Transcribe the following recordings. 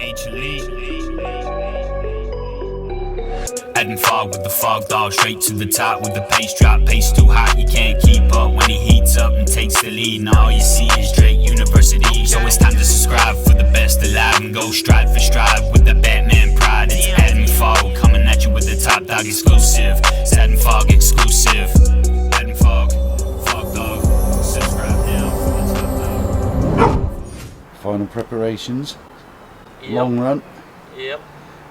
Major League. Adding fog with the fog dog, straight to the top with the pace drop. Pace too hot, you can't keep up when he heats up and takes the lead. Now all you see is Drake University. So it's time to subscribe for the best alive and go stride for stride with the Batman pride. It's Adding Fog coming at you with the top dog exclusive. It's Adding Fog exclusive. Adding Fog, FOGDOG. Subscribe now for the top dog. Final preparations. Yep. Long run. Yep.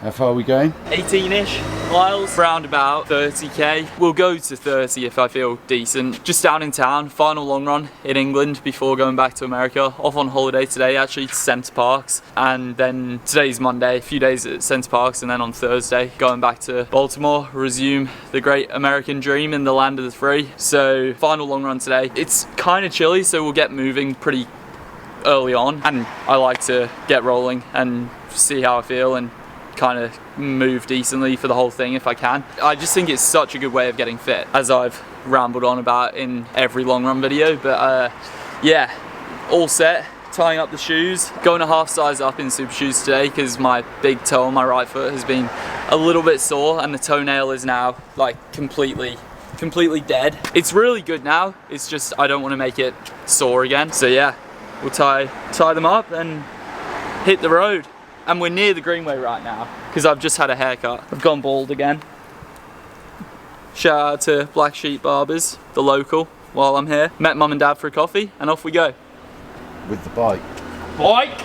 How far are we going? 18-ish miles, round about 30k. We'll go to 30 if I feel decent. Just down in town, final long run in England before going back to America. Off on holiday today actually to Centre Parks, and then today's Monday, a few days at Centre Parks, and then on Thursday going back to Baltimore, resume the great American dream in the land of the free. So final long run today. It's kind of chilly, so we'll get moving pretty early on, and I like to get rolling and see how I feel and kind of move decently for the whole thing if I can. I just think it's such a good way of getting fit, as I've rambled on about in every long run video. But yeah, all set, tying up the shoes, going a half size up in super shoes today because my big toe on my right foot has been a little bit sore and the toenail is now like completely dead. It's really good now, it's just I don't want to make it sore again. So yeah, we'll tie them up and hit the road. And we're near the Greenway right now because I've just had a haircut. I've gone bald again. Shout out to Black Sheep Barbers, the local, while I'm here. Met mum and dad for a coffee and off we go. With the bike. Bike!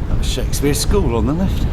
That's Shakespeare School on the left.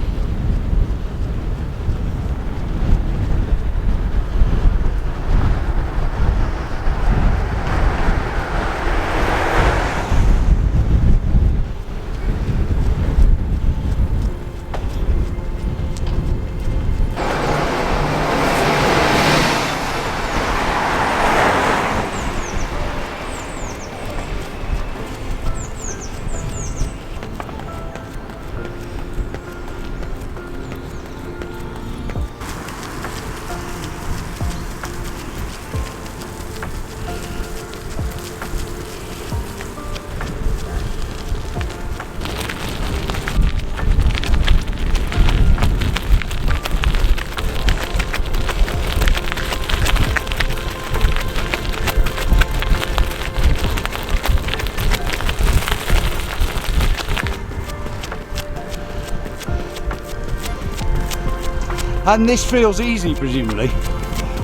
And this feels easy, presumably.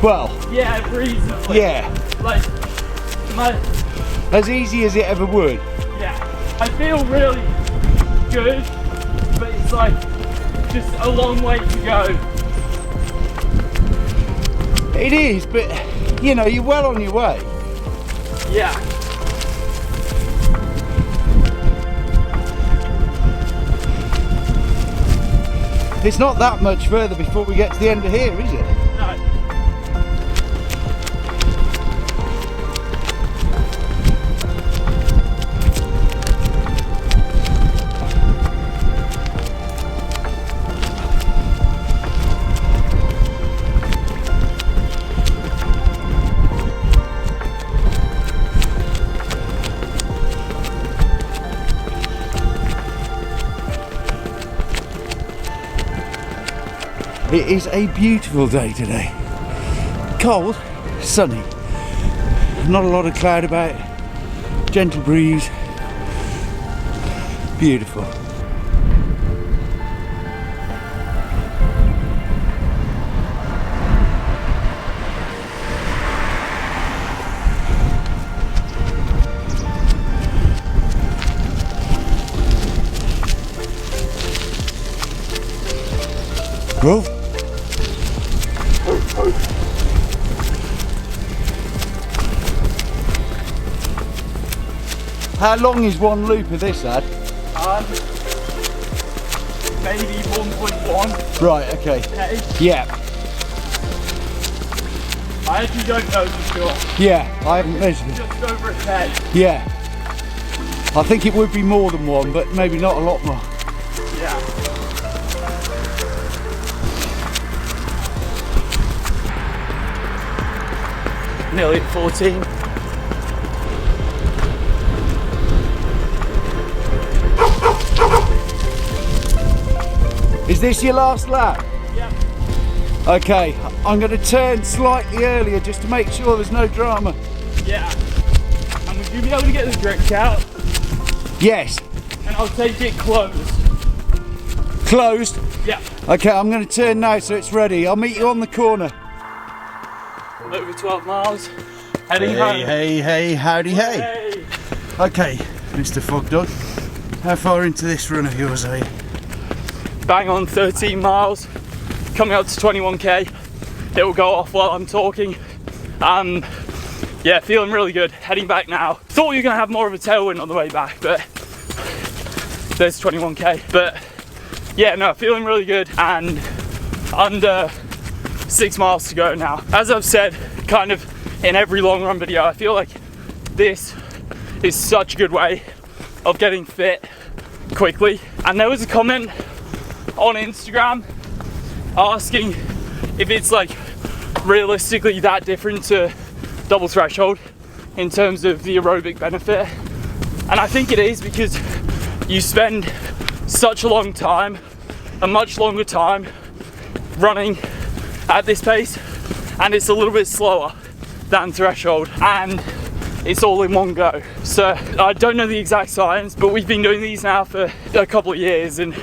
Well, yeah, reasonably. Yeah. Like, as easy as it ever would. yeah, I feel really good, but it's like just a long way to go. It is, but you know, you're well on your way. Yeah. It's not that much further before we get to the end of here, is it? No. It is a beautiful day today. Cold, sunny, not a lot of cloud about, gentle breeze, beautiful. Well, how long is one loop of this, Ad? Maybe 1.1. Right, okay. Okay. Yeah. I actually don't know for sure. Yeah, I haven't measured it. Just over a 10. Yeah. I think it would be more than one, but maybe not a lot more. Yeah. Nearly at 14. Is this your last lap? Yeah. Okay, I'm going to turn slightly earlier just to make sure there's no drama. Yeah. And would you be able to get the drink out? Yes. And I'll take it closed. Closed? Yeah. Okay, I'm going to turn now so it's ready. I'll meet you on the corner. Over 12 miles. Heading home. Hey, howdy, hey. Hey. Okay, Mr. FOGDOG, how far into this run of yours are you? Bang on 13 miles. Coming up to 21k. It will go off while I'm talking. Yeah, feeling really good. Heading back now. Thought we were going to have more of a tailwind on the way back, but there's 21k. But yeah, no, feeling really good and under 6 miles to go now. As I've said, kind of in every long run video, I feel like this is such a good way of getting fit quickly. And there was a comment on Instagram asking if it's like realistically that different to double threshold in terms of the aerobic benefit. And I think it is, because you spend such a long time, a much longer time running at this pace, and it's a little bit slower than threshold, and it's all in one go. So I don't know the exact science, but we've been doing these now for a couple of years, and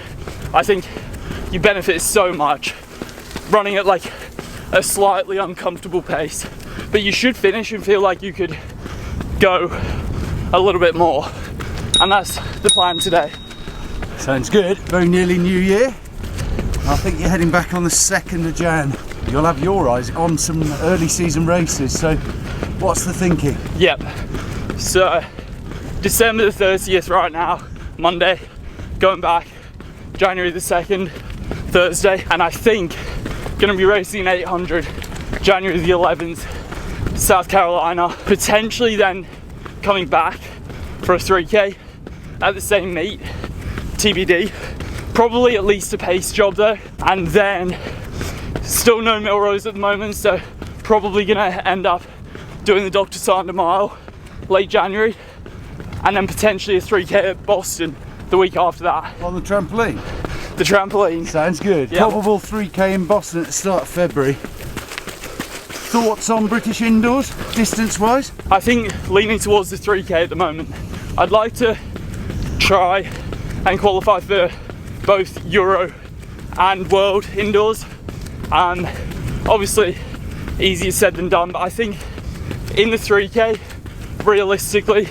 I think you benefit so much running at like a slightly uncomfortable pace, but you should finish and feel like you could go a little bit more, and that's the plan today. Sounds good. Very nearly New Year. I think you're heading back on the 2nd of Jan. You'll have your eyes on some early season races, so what's the thinking? Yep, so December the 30th right now, Monday, going back January the 2nd, Thursday, and I think going to be racing 800 January the 11th, South Carolina, potentially then coming back for a 3k at the same meet, TBD, probably at least a pace job though, and then still no Milrose at the moment, so probably gonna end up doing the Dr. Sander mile late January, and then potentially a 3k at Boston the week after that. On the trampoline? The trampoline. Sounds good. Yep. Probable 3k in Boston at the start of February. Thoughts on British indoors, distance wise? I think leaning towards the 3k at the moment. I'd like to try and qualify for both Euro and World indoors. Obviously easier said than done, but I think in the 3k, realistically,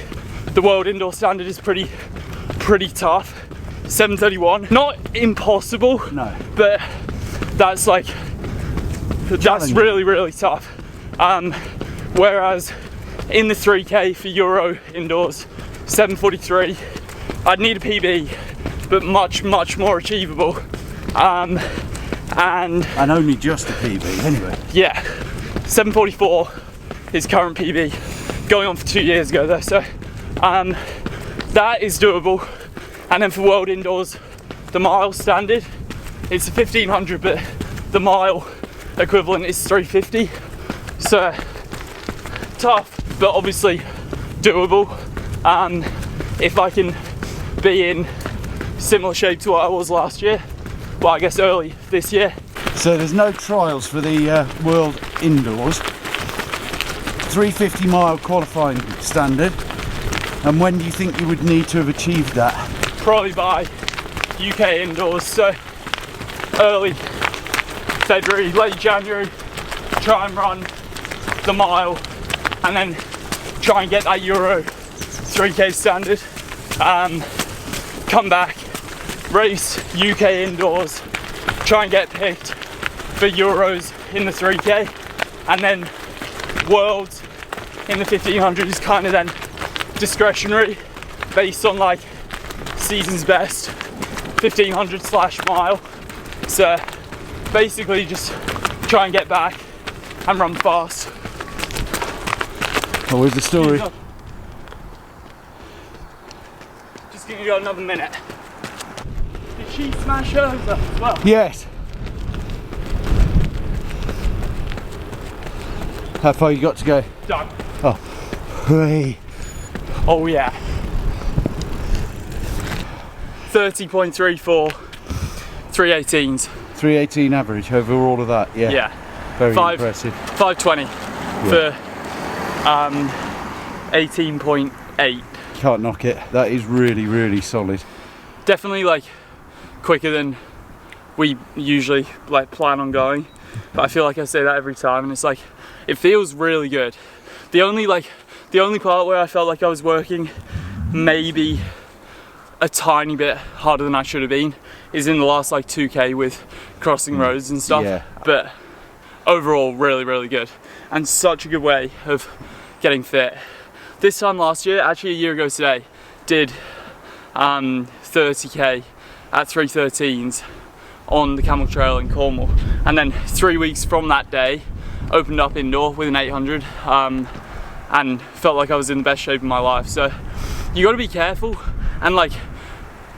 the World indoor standard is pretty tough. 7:31, not impossible, No, but that's like, that's really tough. Whereas in the 3k for Euro indoors, 7:43, I'd need a PB, but much more achievable. And only just a PB anyway. yeah, 7:44 is current PB, going on for 2 years ago though, so that is doable. And then for World indoors, the mile standard, it's a 1500, but the mile equivalent is 350. So tough, but obviously doable. If I can be in similar shape to what I was last year, well, I guess early this year. So there's no trials for the World indoors. 350 mile qualifying standard. And when do you think you would need to have achieved that? Probably by UK indoors, so early February, late January, try and run the mile, and then try and get that Euro 3k standard. Come back, race UK indoors, try and get picked for Euros in the 3k, and then Worlds in the 1500 is kind of then discretionary based on like season's best 1500/mile. So basically just try and get back and run fast. Always the story. Just gonna go another minute. Did she smash over as well? Yes. How far you got to go? Done. Oh, hey. Oh yeah. 30.34, 318s. 318 average over all of that. Yeah. Yeah. Very impressive. 520 for 18.8. Can't knock it. That is really, really solid. Definitely like quicker than we usually like plan on going, but I feel like I say that every time, and it's like it feels really good. The only part where I felt like I was working maybe a tiny bit harder than I should have been is in the last like 2k with crossing roads and stuff. Yeah. But overall really, really good, and such a good way of getting fit. This time last year, actually a year ago today, did 30k at 313s on the Camel Trail in Cornwall, and then 3 weeks from that day opened up indoor with an 800 and felt like I was in the best shape of my life. So you got to be careful, and like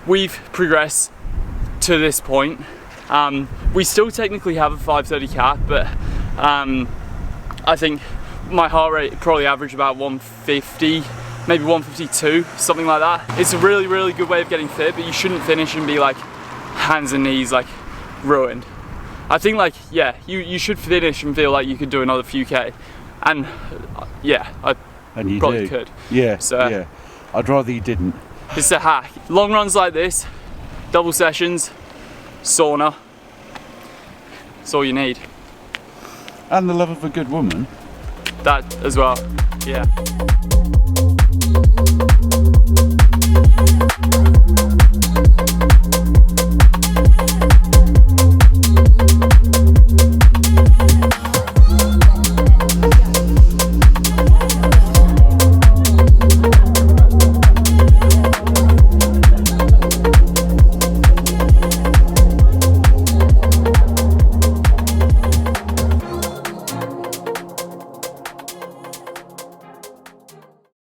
we've progressed to this point. We still technically have a 530 cap, but I think my heart rate probably averaged about 150, maybe 152, something like that. It's a really, really good way of getting fit, but you shouldn't finish and be like hands and knees like ruined. I think like, yeah, you should finish and feel like you could do another few K, and yeah, And you probably do. could. Yeah. So yeah. I'd rather you didn't. it's a hack. Long runs like this, double sessions, sauna, it's all you need. And the love of a good woman. That as well, yeah.